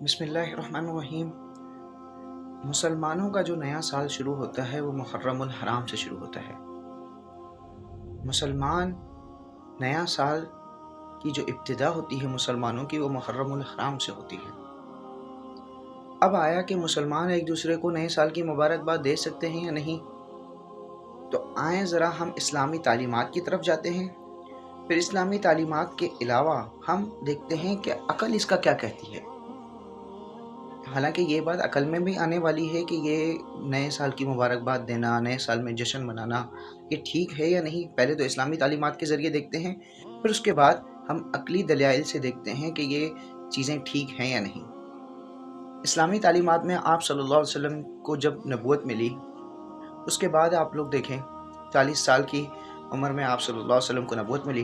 بسم اللہ الرحمن الرحیم۔ مسلمانوں کا جو نیا سال شروع ہوتا ہے وہ محرم الحرام سے شروع ہوتا ہے۔ مسلمان نیا سال کی جو ابتدا ہوتی ہے مسلمانوں کی وہ محرم الحرام سے ہوتی ہے۔ اب آیا کہ مسلمان ایک دوسرے کو نئے سال کی مبارکباد دے سکتے ہیں یا نہیں، تو آئیں ذرا ہم اسلامی تعلیمات کی طرف جاتے ہیں۔ پھر اسلامی تعلیمات کے علاوہ ہم دیکھتے ہیں کہ عقل اس کا کیا کہتی ہے۔ حالانکہ یہ بات عقل میں بھی آنے والی ہے کہ یہ نئے سال کی مبارکباد دینا، نئے سال میں جشن منانا، یہ ٹھیک ہے یا نہیں۔ پہلے تو اسلامی تعلیمات کے ذریعے دیکھتے ہیں، پھر اس کے بعد ہم عقلی دلائل سے دیکھتے ہیں کہ یہ چیزیں ٹھیک ہیں یا نہیں۔ اسلامی تعلیمات میں آپ صلی اللہ علیہ وسلم کو جب نبوت ملی، اس کے بعد آپ لوگ دیکھیں 40 سال کی عمر میں آپ صلی اللہ علیہ وسلم کو نبوت ملی،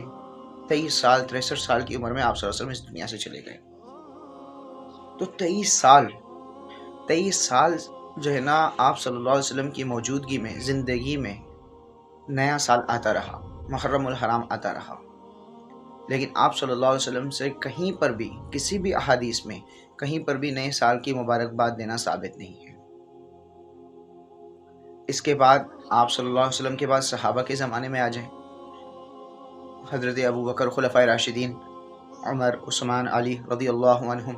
23 سال 63 سال کی عمر میں آپ صلی اللہ علیہ وسلم اس دنیا سے چلے گئے۔ تو 23 سال جو ہے نا آپ صلی اللہ علیہ وسلم کی موجودگی میں، زندگی میں نیا سال آتا رہا، محرم الحرام آتا رہا، لیکن آپ صلی اللہ علیہ وسلم سے کہیں پر بھی، کسی بھی احادیث میں کہیں پر بھی نئے سال کی مبارکباد دینا ثابت نہیں ہے۔ اس کے بعد آپ صلی اللہ علیہ وسلم کے بعد صحابہ کے زمانے میں آ جائیں، حضرت ابو بکر، خلفائے راشدین، عمر، عثمان، علی رضی اللہ عنہم،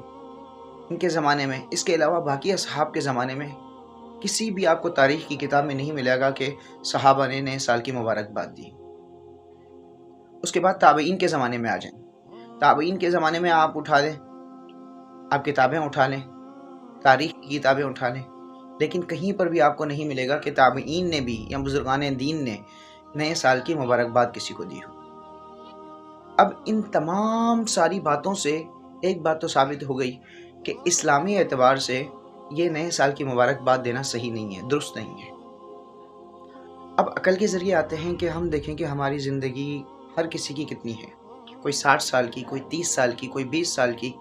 ان کے زمانے میں، اس کے علاوہ باقی اصحاب کے زمانے میں کسی بھی آپ کو تاریخ کی کتاب میں نہیں ملے گا کہ صحابہ نے نئے سال کی مبارکباد دی۔ اس کے بعد تابعین کے زمانے میں آ جائیں، تابعین کے زمانے میں آپ اٹھا لیں، آپ کتابیں اٹھا لیں، تاریخ کی کتابیں اٹھا لیں، لیکن کہیں پر بھی آپ کو نہیں ملے گا کہ تابعین نے بھی یا بزرگان دین نے نئے سال کی مبارکباد کسی کو دی ہو۔ اب ان تمام ساری باتوں سے ایک بات تو ثابت ہو گئی کہ اسلامی اعتبار سے یہ نئے سال کی مبارکباد دینا صحیح نہیں ہے، درست نہیں ہے۔ اب عقل کے ذریعے آتے ہیں کہ ہم دیکھیں کہ ہماری زندگی ہر کسی کی کتنی ہے، کوئی 60 سال کی، کوئی 30 سال کی، کوئی 20 سال کی۔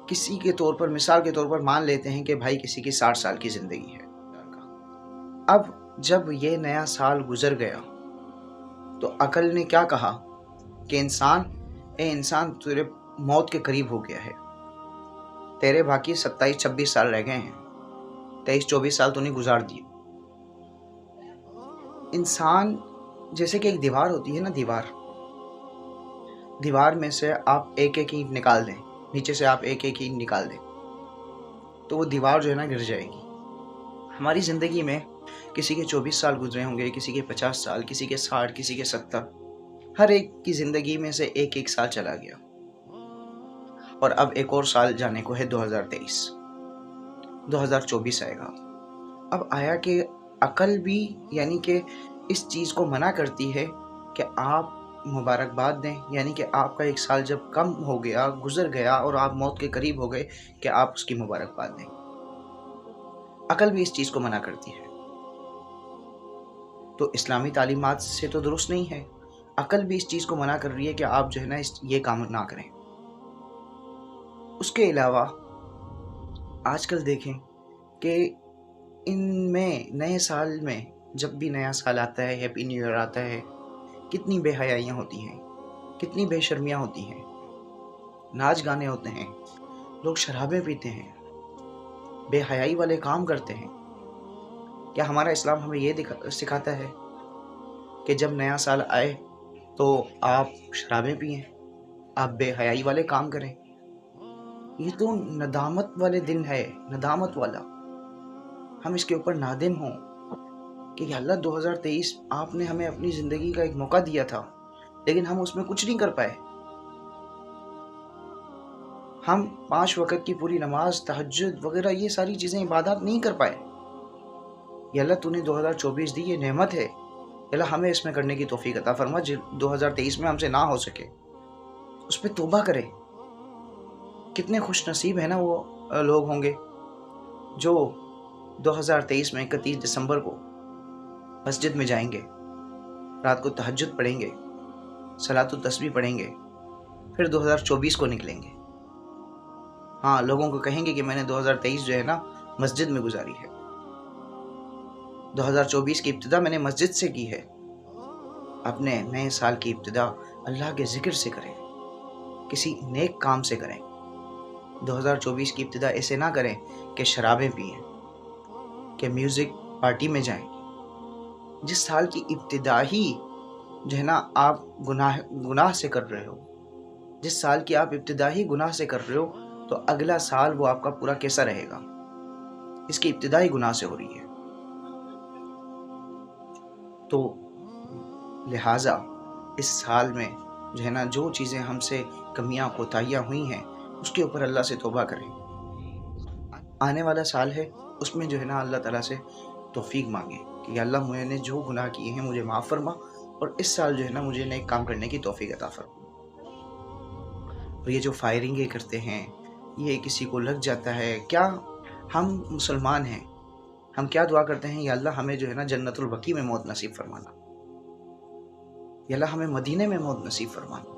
کسی کے طور پر، مثال کے طور پر مان لیتے ہیں کہ بھائی کسی کی 60 سال کی زندگی ہے۔ اب جب یہ نیا سال گزر گیا تو عقل نے کیا کہا کہ انسان تیرے موت کے قریب ہو گیا ہے، تیرے باقی 27-26 سال رہ گئے ہیں، 23-24 سال تو نہیں گزار دیے۔ انسان جیسے کہ ایک دیوار ہوتی ہے نا، دیوار میں سے آپ ایک ایک اینٹ نکال دیں، نیچے سے آپ ایک ایک اینٹ نکال دیں تو وہ دیوار جو ہے نا گر جائے گی۔ ہماری زندگی میں کسی کے 24 سال گزرے ہوں گے، کسی کے 50 سال، کسی کے 60، کسی کے 70، ہر ایک کی زندگی میں سے ایک ایک سال چلا گیا، اور اب ایک اور سال جانے کو ہے 2024 آئے گا۔ اب آیا کہ عقل بھی یعنی کہ اس چیز کو منع کرتی ہے کہ آپ مبارکباد دیں، یعنی کہ آپ کا ایک سال جب کم ہو گیا، گزر گیا اور آپ موت کے قریب ہو گئے کہ آپ اس کی مبارکباد دیں۔ عقل بھی اس چیز کو منع کرتی ہے، تو اسلامی تعلیمات سے تو درست نہیں ہے۔ عقل بھی اس چیز کو منع کر رہی ہے کہ آپ جو ہے نا یہ کام نہ کریں۔ اس کے علاوہ آج کل دیکھیں کہ ان میں نئے سال میں، جب بھی نیا سال آتا ہے، ہیپی نیو ایئر آتا ہے، کتنی بے حیائیاں ہوتی ہیں، کتنی بے شرمیاں ہوتی ہیں، ناچ گانے ہوتے ہیں، لوگ شرابیں پیتے ہیں، بے حیائی والے کام کرتے ہیں۔ کیا ہمارا اسلام ہمیں یہ سکھاتا ہے کہ جب نیا سال آئے تو آپ شرابیں پئیں، آپ بے حیائی والے کام کریں؟ یہ تو ندامت والے دن ہے، ندامت والا۔ ہم اس کے اوپر نادم ہوں کہ یا اللہ 2023 آپ نے ہمیں اپنی زندگی کا ایک موقع دیا تھا، لیکن ہم اس میں کچھ نہیں کر پائے۔ ہم 5 وقت کی پوری نماز، تہجد وغیرہ یہ ساری چیزیں، عبادات نہیں کر پائے۔ یا اللہ تو نے 2024 دی، یہ نعمت ہے، یا اللہ ہمیں اس میں کرنے کی توفیق عطا فرما، 2023 میں ہم سے نہ ہو سکے، اس پہ توبہ کریں۔ کتنے خوش نصیب ہیں نا وہ لوگ ہوں گے جو 2023 میں 31 دسمبر کو مسجد میں جائیں گے، رات کو تہجد پڑھیں گے، صلاۃ التسبیح پڑھیں گے، پھر 2024 کو نکلیں گے۔ ہاں، لوگوں کو کہیں گے کہ میں نے 2023 جو ہے نا مسجد میں گزاری ہے، 2024 کی ابتدا میں نے مسجد سے کی ہے۔ اپنے نئے سال کی ابتدا اللہ کے ذکر سے کریں، کسی نیک کام سے کریں۔ 2024 کی ابتدا ایسے نہ کریں کہ شرابیں پئیں، کہ میوزک پارٹی میں جائیں۔ جس سال کی ابتدا ہی جو ہے نا آپ گناہ سے کر رہے ہو، جس سال کی آپ ابتدا ہی گناہ سے کر رہے ہو، تو اگلا سال وہ آپ کا پورا کیسا رہے گا؟ اس کی ابتدا ہی گناہ سے ہو رہی ہے۔ تو لہٰذا اس سال میں جو ہے نا جو چیزیں ہم سے کمیاں کوتاہیاں ہوئی ہیں اس کے اوپر اللہ سے توبہ کریں۔ آنے والا سال ہے، اس میں جو ہے نا اللہ تعالیٰ سے توفیق مانگیں کہ یا اللہ میں نے جو گناہ کیے ہیں مجھے معاف فرما، اور اس سال جو ہے نا مجھے نیک کام کرنے کی توفیق عطا فرما۔ اور یہ جو فائرنگیں کرتے ہیں، یہ کسی کو لگ جاتا ہے، کیا ہم مسلمان ہیں، ہم کیا دعا کرتے ہیں؟ یا اللہ ہمیں جو ہے نا جنت البقیع میں موت نصیب فرمانا، یا اللہ ہمیں مدینے میں موت نصیب فرمانا۔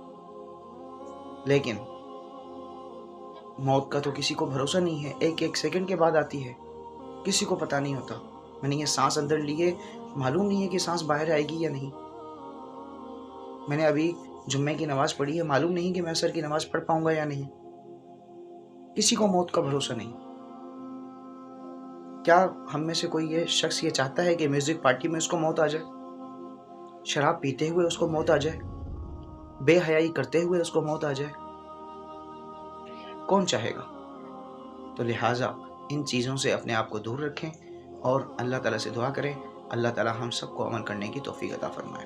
لیکن موت کا تو کسی کو بھروسہ نہیں ہے، ایک سیکنڈ کے بعد آتی ہے، کسی کو پتہ نہیں ہوتا۔ میں نے یہ سانس اندر لیے، معلوم نہیں ہے کہ سانس باہر آئے گی یا نہیں۔ میں نے ابھی جمعے کی نماز پڑھی ہے، معلوم نہیں کہ میں عصر کی نماز پڑھ پاؤں گا یا نہیں۔ کسی کو موت کا بھروسہ نہیں۔ کیا ہم میں سے کوئی یہ شخص یہ چاہتا ہے کہ میوزک پارٹی میں اس کو موت آ جائے، شراب پیتے ہوئے اس کو موت آ جائے، بے حیائی کرتے ہوئے اس کو موت آ جائے؟ کون چاہے گا؟ تو لہٰذا ان چیزوں سے اپنے آپ کو دور رکھیں اور اللہ تعالیٰ سے دعا کریں، اللہ تعالیٰ ہم سب کو عمل کرنے کی توفیق عطا فرمائے۔